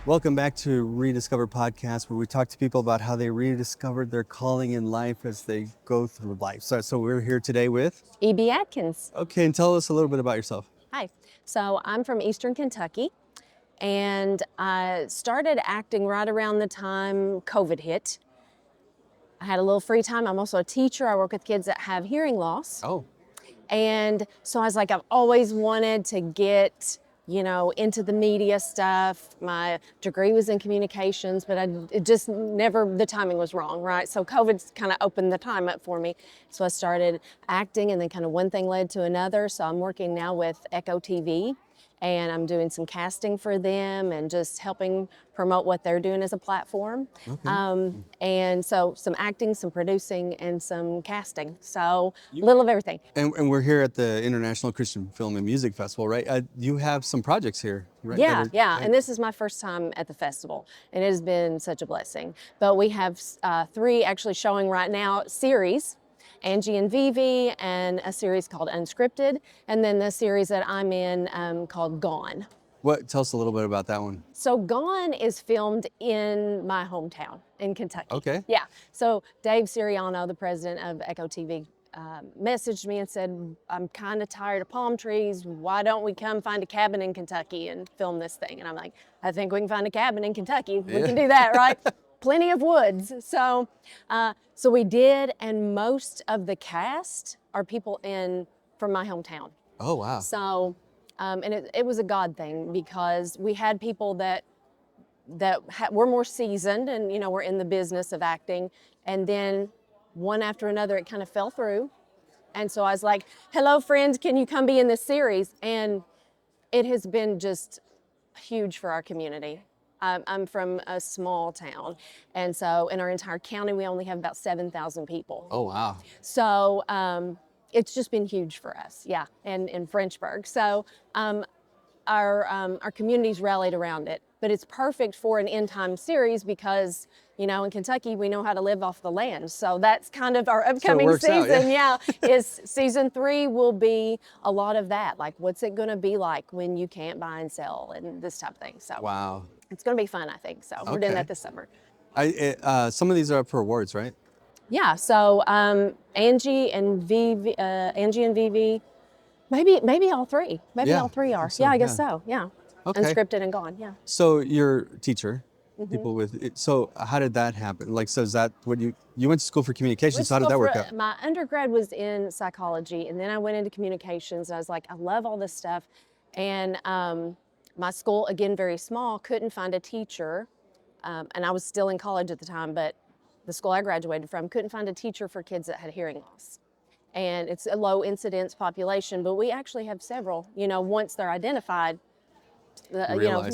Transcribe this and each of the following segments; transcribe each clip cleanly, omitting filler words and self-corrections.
Welcome back to Rediscover Podcasts, where we talk to people about how they rediscovered their calling in life as they go through life. So we're here today with... Ebie Atkins. Okay, and tell us a little bit about yourself. Hi. So I'm from Eastern Kentucky, and I started acting right around the time COVID hit. I had a little free time. I'm also a teacher. I work with kids that have hearing loss. Oh, And so I was like, I've always wanted to get, into the media stuff. My degree was in communications, but it just never, the timing was wrong, right? So COVID's kind of opened the time up for me. So I started acting, and then kind of one thing led to another. So I'm working now with Echo TV, and I'm doing some casting for them and just helping promote what they're doing as a platform. okay. And so some acting, some producing, and some casting. So a little of everything. And we're here at the International Christian Film and Music Festival, right? You have some projects here, right? Yeah. And this is my first time at the festival, and it has been such a blessing. But we have 3 actually showing right now, series. Angie and Vivi, and a series called Unscripted, and then the series that I'm in called Gone. Tell us a little bit about that one. So Gone is filmed in my hometown in Kentucky. Okay. Yeah. So Dave Siriano, the president of Echo TV, messaged me and said, I'm kind of tired of palm trees. Why don't we come find a cabin in Kentucky and film this thing? And I'm like, I think we can find a cabin in Kentucky. We can do that, right? Plenty of woods. So we did, and most of the cast are people from my hometown. Oh, wow. So, and it was a God thing, because we had people that were more seasoned and, were in the business of acting. And then one after another, it kind of fell through. And so I was like, hello, friends, can you come be in this series? And it has been just huge for our community. I'm from a small town. And so in our entire county, we only have about 7,000 people. Oh, wow. So it's just been huge for us, yeah, and in Frenchburg. So our community's rallied around it, but it's perfect for an end time series because, in Kentucky, we know how to live off the land. So that's kind of our upcoming season. Yeah, is season 3 will be a lot of that. Like, what's it going to be like when you can't buy and sell and this type of thing. So Wow. it's going to be fun, I think. So we're doing that this summer. Some of these are up for awards, right? Yeah. So Angie and Vivi, maybe all 3. Maybe all 3 are. So, I guess so. Yeah. Okay. Unscripted and Gone. Yeah. So you're a teacher, people with it. So how did that happen? Like, so is that what you went to school for communications? So how did that work out? My undergrad was in psychology, and then I went into communications. And I was like, I love all this stuff. And my school, again, very small, couldn't find a teacher. And I was still in college at the time, but the school I graduated from couldn't find a teacher for kids that had hearing loss. And it's a low incidence population, but we actually have several, once they're identified,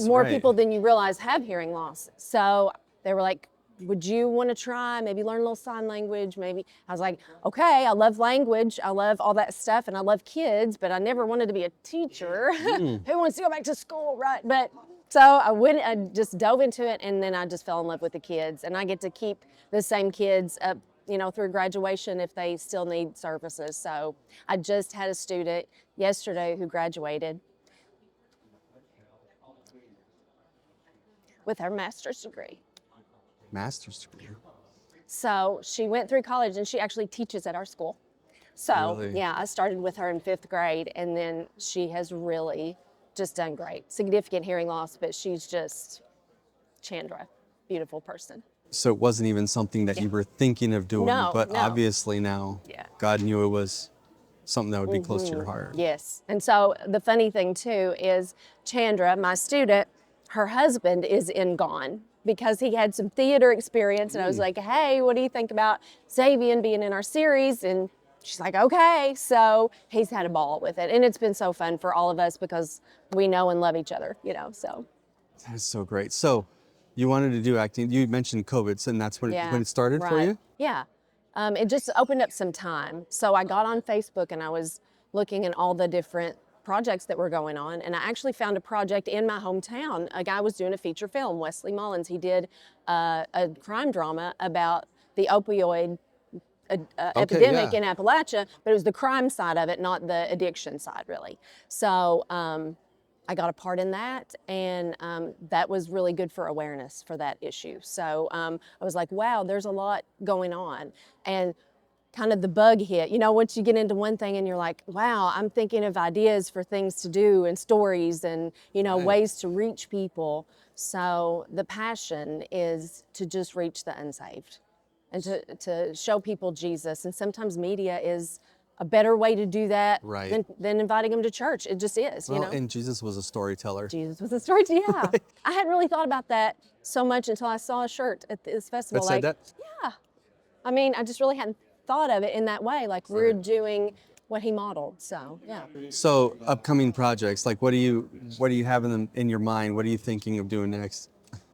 more people than you realize have hearing loss. So they were like, would you want to try, maybe learn a little sign language? Maybe. I was like, okay, I love language. I love all that stuff, and I love kids, but I never wanted to be a teacher. Who wants to go back to school, right? But so I just dove into it, and then I just fell in love with the kids. And I get to keep the same kids up, through graduation if they still need services. So I just had a student yesterday who graduated with her master's degree. Master's degree. So she went through college, and she actually teaches at our school. So Really? Yeah, I started with her in 5th grade, and then she has really just done great. Significant hearing loss, but she's just Chandra, beautiful person. So it wasn't even something that you were thinking of doing, but No. obviously now God knew it was something that would be close to your heart. Yes. And so the funny thing too is Chandra, my student, her husband is in Gone because he had some theater experience. And I was like, hey, what do you think about Xavier being in our series? And she's like, okay. So he's had a ball with it. And it's been so fun for all of us because we know and love each other, so. That is so great. So you wanted to do acting. You mentioned COVID, and that's when it started for you? Yeah. It just opened up some time. So I got on Facebook, and I was looking at all the different projects that were going on. And I actually found a project in my hometown. A guy was doing a feature film, Wesley Mullins. He did a crime drama about the opioid epidemic in Appalachia, but it was the crime side of it, not the addiction side, really. So I got a part in that, and that was really good for awareness for that issue. So I was like, wow, there's a lot going on. And kind of the bug hit, once you get into one thing and you're like, wow, I'm thinking of ideas for things to do and stories and, Right. ways to reach people. So the passion is to just reach the unsaved and to show people Jesus. And sometimes media is a better way to do that Right. than inviting them to church. It just is, Well, and Jesus was a storyteller. Jesus was a story. Yeah. I hadn't really thought about that so much until I saw a shirt at this festival. That said that? Yeah. I mean, I just really hadn't thought of it in that way. Like we're doing what he modeled. So yeah. So upcoming projects, like what do you have in your mind? What are you thinking of doing next?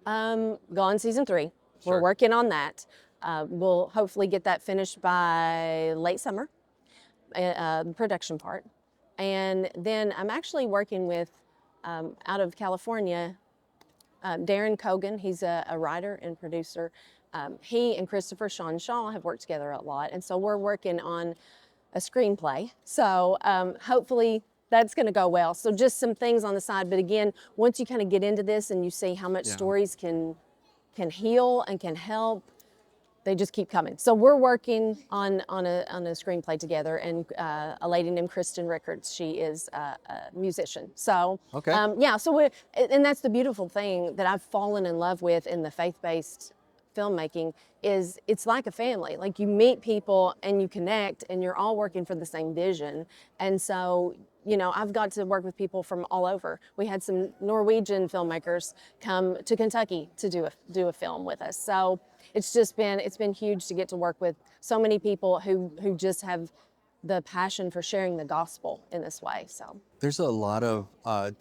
Gone season 3. We're Sure. working on that. We'll hopefully get that finished by late summer, the production part. And then I'm actually working with, out of California, Darren Cogan. He's a writer and producer. He and Christopher Sean Shaw have worked together a lot. And so we're working on a screenplay. So hopefully that's going to go well. So just some things on the side. But again, once you kind of get into this and you see how much stories can heal and can help, they just keep coming. So we're working on a screenplay together, and a lady named Kristen Rickards. She is a musician. So Okay. yeah. So and that's the beautiful thing that I've fallen in love with in the faith-based filmmaking is it's like a family. Like you meet people and you connect, and you're all working for the same vision. And so I've got to work with people from all over. We had some Norwegian filmmakers come to Kentucky to do a film with us. So it's been huge to get to work with so many people who just have the passion for sharing the gospel in this way. So There's a lot of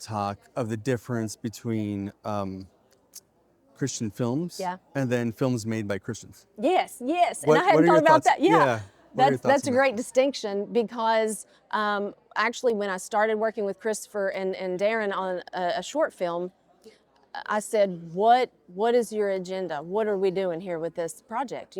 talk of the difference between Christian films and then films made by Christians. yes, and What I hadn't are thought your about thoughts? that. Yeah. What are your thoughts That's a on that? great distinction because actually when I started working with Christopher and Darren on a short film, I said, what is your agenda? What are we doing here with this project,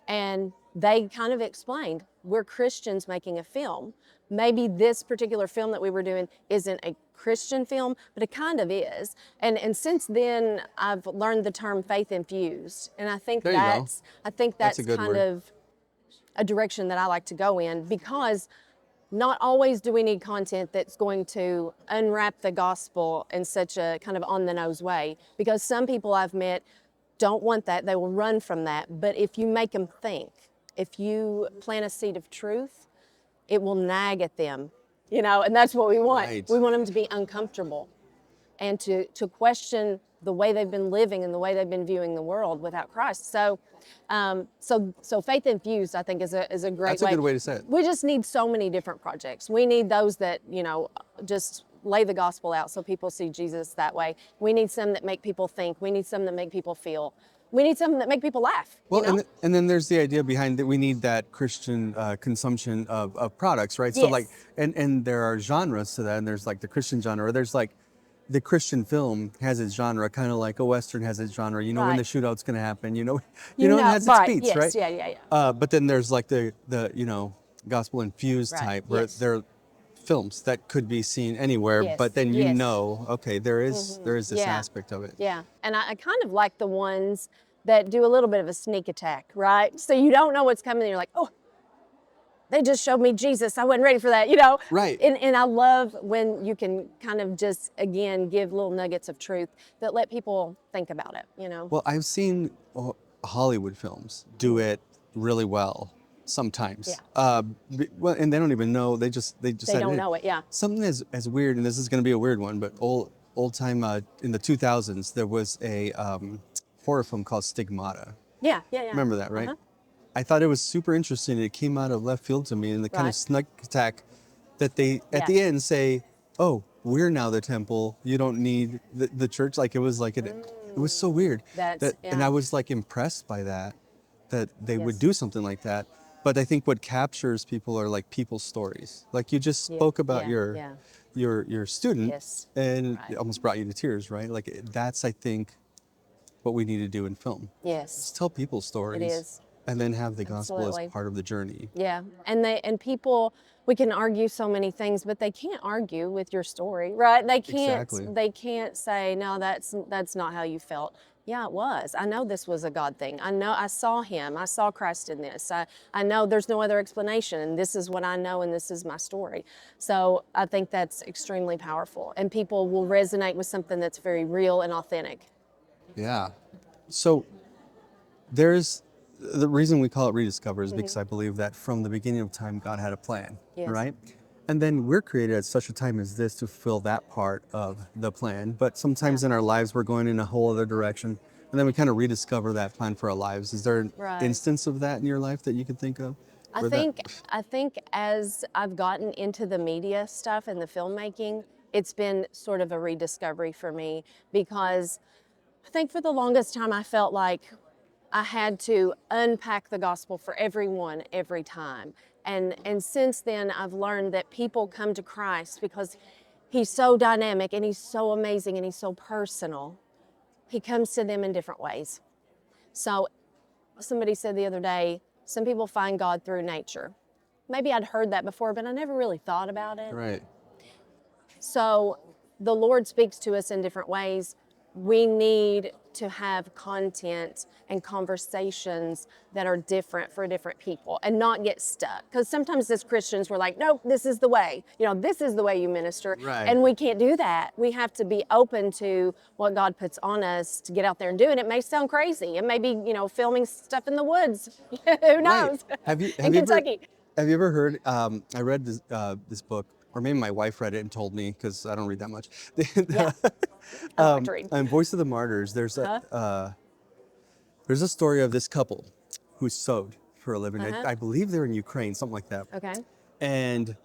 And they kind of explained, we're Christians making a film. Maybe this particular film that we were doing isn't a Christian film, but it kind of is. And since then, I've learned the term faith-infused. And I think There you go. that's a good kind word. of a direction that I like to go in, because not always do we need content that's going to unwrap the gospel in such a kind of on-the-nose way, because some people I've met don't want that. They will run from that. But if you make them think, if you plant a seed of truth, it will nag at them, and that's what we want. Right. We want them to be uncomfortable and to question the way they've been living and the way they've been viewing the world without Christ. So, so faith infused, I think, is a great That's a good way to say it. We just need so many different projects. We need those that just lay the gospel out so people see Jesus that way. We need some that make people think. We need some that make people feel. We need some that make people laugh. Well, and then there's the idea behind that we need that Christian consumption of products, right? So Yes. like, and there are genres to that, and there's like the Christian genre, or there's like the Christian film has its genre, kind of like a Western has its genre. When Right. the shootout's going to happen, it has its right. beats, Yes. right? Yeah. But then there's like the gospel infused Right. type, where Yes. there are films that could be seen anywhere, Yes. but then Yes. okay, there is this Yeah. aspect of it. Yeah, and I kind of like the ones that do a little bit of a sneak attack, right? So you don't know what's coming, and you're like, oh, they just showed me Jesus. I wasn't ready for that, Right. And I love when you can kind of just, again, give little nuggets of truth that let people think about it, Well, I've seen Hollywood films do it really well sometimes. Yeah. Well, and they don't even know. They just They had don't in. know it, yeah. Something as weird, and this is going to be a weird one, but old time in the 2000s, there was a horror film called Stigmata. Yeah. Remember that, right? Uh-huh. I thought it was super interesting. It came out of left field to me, and the kind Right. of sneak attack that they at Yeah. the end say, "Oh, we're now the temple. You don't need the church." Like it was like it was so weird. That's- And yeah. I was like impressed by that they would Yes. do something like that. But I think what captures people are like people's stories. Like you just spoke about yeah. your student, Yes. and Right. it almost brought you to tears, right? Like that's I think what we need to do in film. Yes. Just tell people stories. It is. And then have the gospel as Absolutely. part of the journey. Yeah, and people, we can argue so many things, but they can't argue with your story, right? Exactly. They can't say, no, that's not how you felt. Yeah, it was. I know this was a God thing. I know I saw him. I saw Christ in this. I know there's no other explanation, and this is what I know, and this is my story. So I think that's extremely powerful, and people will resonate with something that's very real and authentic. Yeah. So there's the reason we call it Rediscover is because I believe that from the beginning of time, God had a plan, Yes. right? And then we're created at such a time as this to fulfill that part of the plan. But sometimes in our lives, we're going in a whole other direction. And then we kind of rediscover that plan for our lives. Is there an Right. instance of that in your life that you can think of? I Where that, think I think as I've gotten into the media stuff and the filmmaking, it's been sort of a rediscovery for me because I think for the longest time I felt like I had to unpack the gospel for everyone every time. And since then I've learned that people come to Christ because he's so dynamic and he's so amazing and he's so personal. He comes to them in different ways. So somebody said the other day, some people find God through nature. Maybe I'd heard that before, but I never really thought about it. right. So the Lord speaks to us in different ways. We need to have content and conversations that are different for different people and not get stuck. Because sometimes as Christians, we're like, nope, this is the way. This is the way you minister. Right. And we can't do that. We have to be open to what God puts on us to get out there and do. And it may sound crazy. It may be, filming stuff in the woods. Who knows? Right. Have you In Kentucky. Have you ever heard? I read this book, or maybe my wife read it and told me because I don't read that much. Yeah. I like to read. On Voice of the Martyrs, there's a story of this couple who sewed for a living. Uh-huh. I believe they're in Ukraine, something like that. Okay. And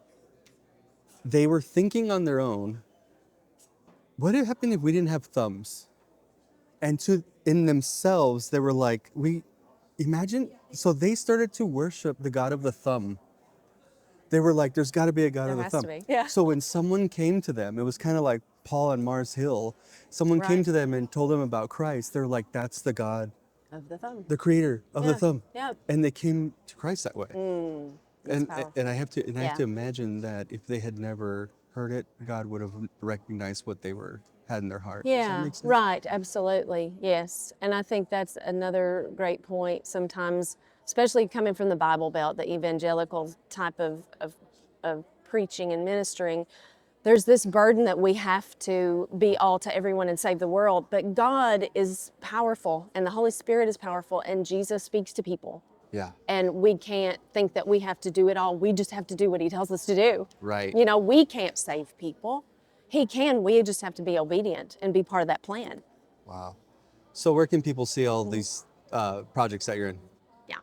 they were thinking on their own, what would happen if we didn't have thumbs? And in themselves, they were like, imagine. So they started to worship the God of the thumb. They were like, there's got to be a God There of the has thumb. to be, yeah. So when someone came to them, it was kind of like Paul on Mars Hill. Someone came Right. to them and told them about Christ. They're like, that's the God, Of the thumb. the creator of the Yeah, thumb. yeah. And they came to Christ that way. That's And powerful. and I have to Yeah. imagine that if they had never heard it, God would have recognized what they had in their heart. Does that Yeah, make sense? right, absolutely, yes. And I think that's another great point sometimes, especially coming from the Bible Belt, the evangelical type of preaching and ministering. There's this burden that we have to be all to everyone and save the world, but God is powerful and the Holy Spirit is powerful and Jesus speaks to people. Yeah. And we can't think that we have to do it all. We just have to do what he tells us to do. Right. We can't save people. He can. We just have to be obedient and be part of that plan. Wow. So where can people see all these projects that you're in? Yeah.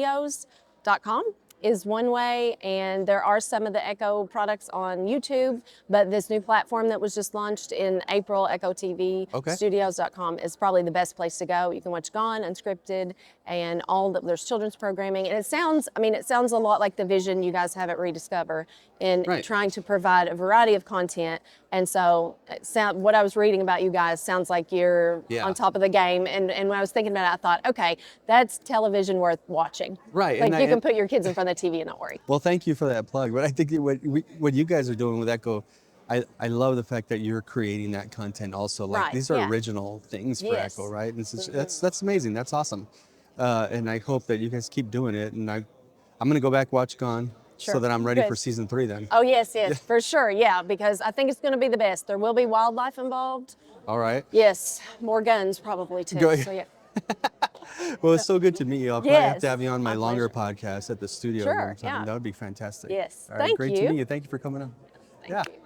EchoTVstudios.com is one way, and there are some of the Echo products on YouTube, but this new platform that was just launched in April, EchoTVstudios.com, is probably the best place to go. You can watch Gone, Unscripted, and there's children's programming, and it sounds a lot like the vision you guys have at Rediscover in Right. trying to provide a variety of content. And so what I was reading about you guys sounds like you're Yeah. on top of the game. And when I was thinking about it, I thought, okay, that's television worth watching. Right, Like and you can put your kids in front of the TV and not worry. Well, thank you for that plug. But I think what you guys are doing with Echo, I love the fact that you're creating that content also. Like Right, these are yeah. original things for Yes. Echo, right? And that's amazing. That's awesome. And I hope that you guys keep doing it. And I'm gonna go back watch Gone so Sure. that I'm ready Good. for season 3 then. Oh, yes, for sure. Yeah, because I think it's going to be the best. There will be wildlife involved. All right. Yes, more guns probably too. Go- So, yeah. Well, it's so good to meet you. I'll probably have Yes, to have you on my my longer pleasure. podcast at the studio. Sure, one time. yeah. That would be fantastic. Yes. All right, Thank great to you. meet you. Thank you for coming on. Thank Yeah. you.